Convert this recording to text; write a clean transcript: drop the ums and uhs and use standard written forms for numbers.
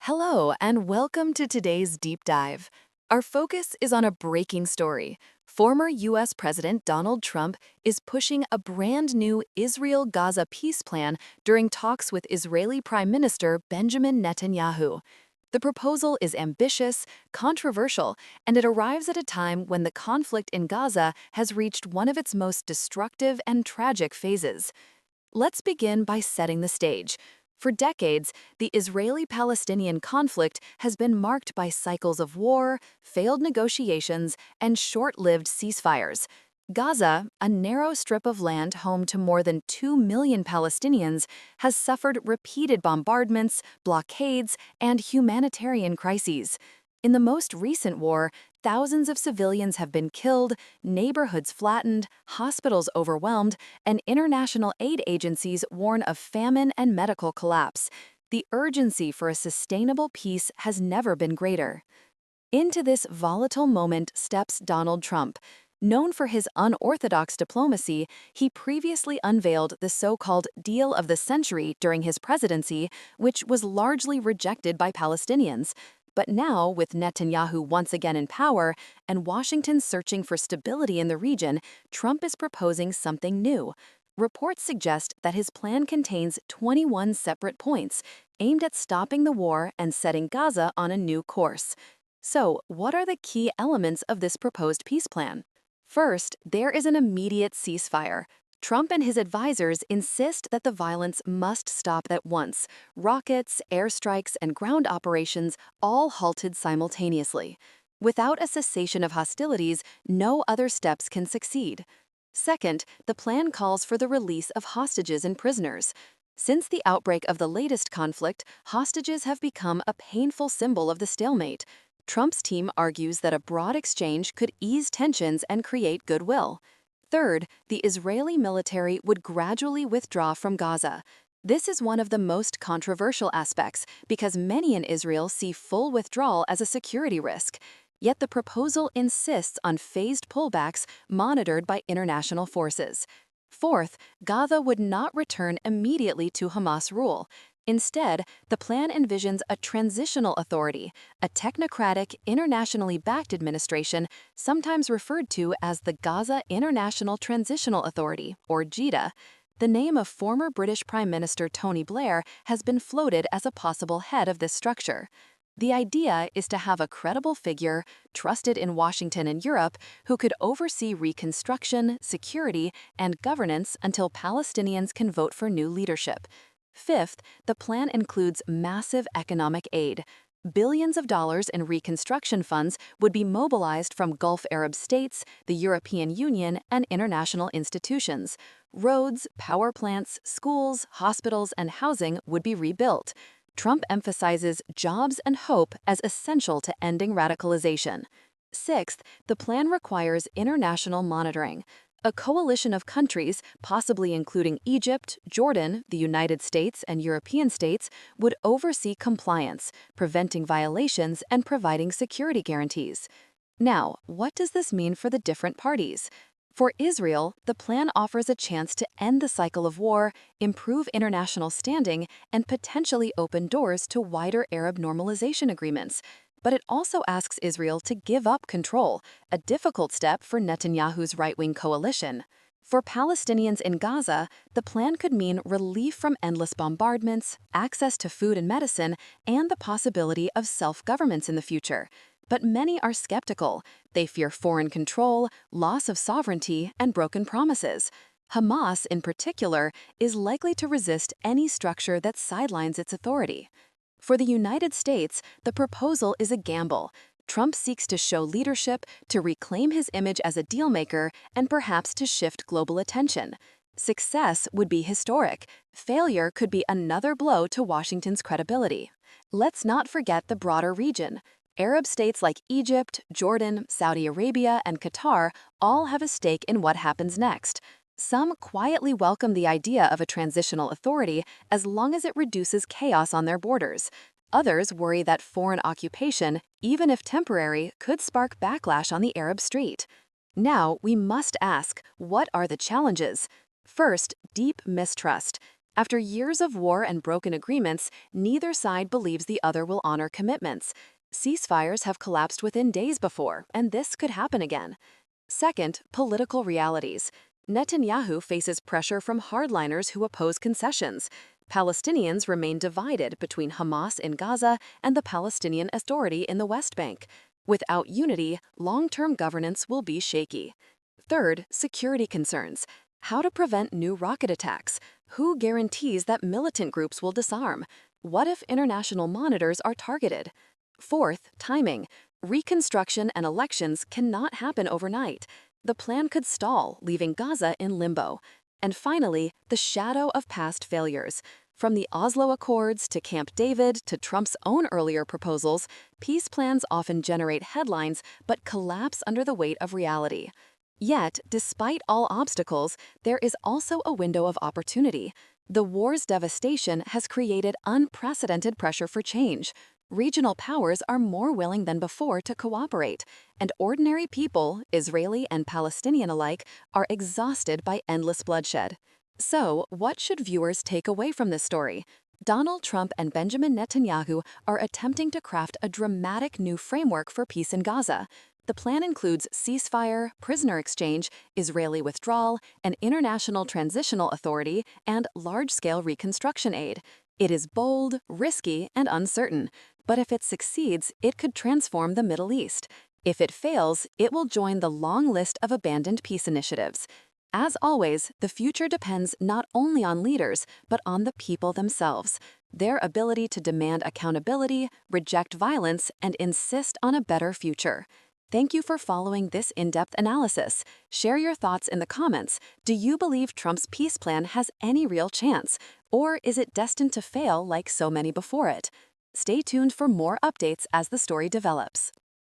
Hello, and welcome to today's deep dive. Our focus is on a breaking story. Former U.S. President Donald Trump is pushing a brand new Israel Gaza peace plan during talks with Israeli Prime Minister Benjamin Netanyahu. The proposal is ambitious, controversial, and it arrives at a time when the conflict in Gaza has reached one of its most destructive and tragic phases. Let's begin by setting the stage. For decades, the Israeli-Palestinian conflict has been marked by cycles of war, failed negotiations, and short-lived ceasefires. Gaza, a narrow strip of land home to more than 2 million Palestinians, has suffered repeated bombardments, blockades, and humanitarian crises. In the most recent war, thousands of civilians have been killed, neighborhoods flattened, hospitals overwhelmed, and international aid agencies warn of famine and medical collapse. The urgency for a sustainable peace has never been greater. Into this volatile moment steps Donald Trump. Known for his unorthodox diplomacy, he previously unveiled the so-called Deal of the Century during his presidency, which was largely rejected by Palestinians. But now, with Netanyahu once again in power and Washington searching for stability in the region, Trump is proposing something new. Reports suggest that his plan contains 21 separate points aimed at stopping the war and setting Gaza on a new course. So, what are the key elements of this proposed peace plan? First, there is an immediate ceasefire. Trump and his advisors insist that the violence must stop at once. Rockets, airstrikes, and ground operations all halted simultaneously. Without a cessation of hostilities, no other steps can succeed. Second, the plan calls for the release of hostages and prisoners. Since the outbreak of the latest conflict, hostages have become a painful symbol of the stalemate. Trump's team argues that a broad exchange could ease tensions and create goodwill. Third, the Israeli military would gradually withdraw from Gaza. This is one of the most controversial aspects because many in Israel see full withdrawal as a security risk. Yet the proposal insists on phased pullbacks monitored by international forces. Fourth, Gaza would not return immediately to Hamas rule. Instead, the plan envisions a transitional authority, a technocratic, internationally backed administration, sometimes referred to as the Gaza International Transitional Authority, or GITA. The name of former British Prime Minister Tony Blair has been floated as a possible head of this structure. The idea is to have a credible figure, trusted in Washington and Europe, who could oversee reconstruction, security, and governance until Palestinians can vote for new leadership. Fifth, the plan includes massive economic aid. Billions of dollars in reconstruction funds would be mobilized from Gulf Arab states, the European Union, and international institutions. Roads, power plants, schools, hospitals, and housing would be rebuilt. Trump emphasizes jobs and hope as essential to ending radicalization. Sixth, the plan requires international monitoring. A coalition of countries, possibly including Egypt, Jordan, the United States, and European states, would oversee compliance, preventing violations and providing security guarantees. Now, what does this mean for the different parties? For Israel, the plan offers a chance to end the cycle of war, improve international standing, and potentially open doors to wider Arab normalization agreements. But it also asks Israel to give up control, a difficult step for Netanyahu's right-wing coalition. For Palestinians in Gaza, the plan could mean relief from endless bombardments, access to food and medicine, and the possibility of self-governments in the future. But many are skeptical. They fear foreign control, loss of sovereignty, and broken promises. Hamas, in particular, is likely to resist any structure that sidelines its authority. For the United States, the proposal is a gamble. Trump seeks to show leadership, to reclaim his image as a dealmaker, and perhaps to shift global attention. Success would be historic. Failure could be another blow to Washington's credibility. Let's not forget the broader region. Arab states like Egypt, Jordan, Saudi Arabia, and Qatar all have a stake in what happens next. Some quietly welcome the idea of a transitional authority as long as it reduces chaos on their borders. Others worry that foreign occupation, even if temporary, could spark backlash on the Arab street. Now, we must ask, what are the challenges? First, deep mistrust. After years of war and broken agreements, neither side believes the other will honor commitments. Ceasefires have collapsed within days before, and this could happen again. Second, political realities. Netanyahu faces pressure from hardliners who oppose concessions. Palestinians remain divided between Hamas in Gaza and the Palestinian Authority in the West Bank. Without unity, long-term governance will be shaky. Third, security concerns. How to prevent new rocket attacks? Who guarantees that militant groups will disarm? What if international monitors are targeted? Fourth, timing. Reconstruction and elections cannot happen overnight. The plan could stall, leaving Gaza in limbo. And finally, the shadow of past failures. From the Oslo Accords to Camp David to Trump's own earlier proposals, peace plans often generate headlines but collapse under the weight of reality. Yet, despite all obstacles, there is also a window of opportunity. The war's devastation has created unprecedented pressure for change. Regional powers are more willing than before to cooperate, and ordinary people, Israeli and Palestinian alike, are exhausted by endless bloodshed. So, what should viewers take away from this story? Donald Trump and Benjamin Netanyahu are attempting to craft a dramatic new framework for peace in Gaza. The plan includes ceasefire, prisoner exchange, Israeli withdrawal, an international transitional authority, and large-scale reconstruction aid. It is bold, risky, and uncertain, but if it succeeds, it could transform the Middle East. If it fails, it will join the long list of abandoned peace initiatives. As always, the future depends not only on leaders, but on the people themselves, their ability to demand accountability, reject violence, and insist on a better future. Thank you for following this in-depth analysis. Share your thoughts in the comments. Do you believe Trump's peace plan has any real chance? Or is it destined to fail like so many before it? Stay tuned for more updates as the story develops.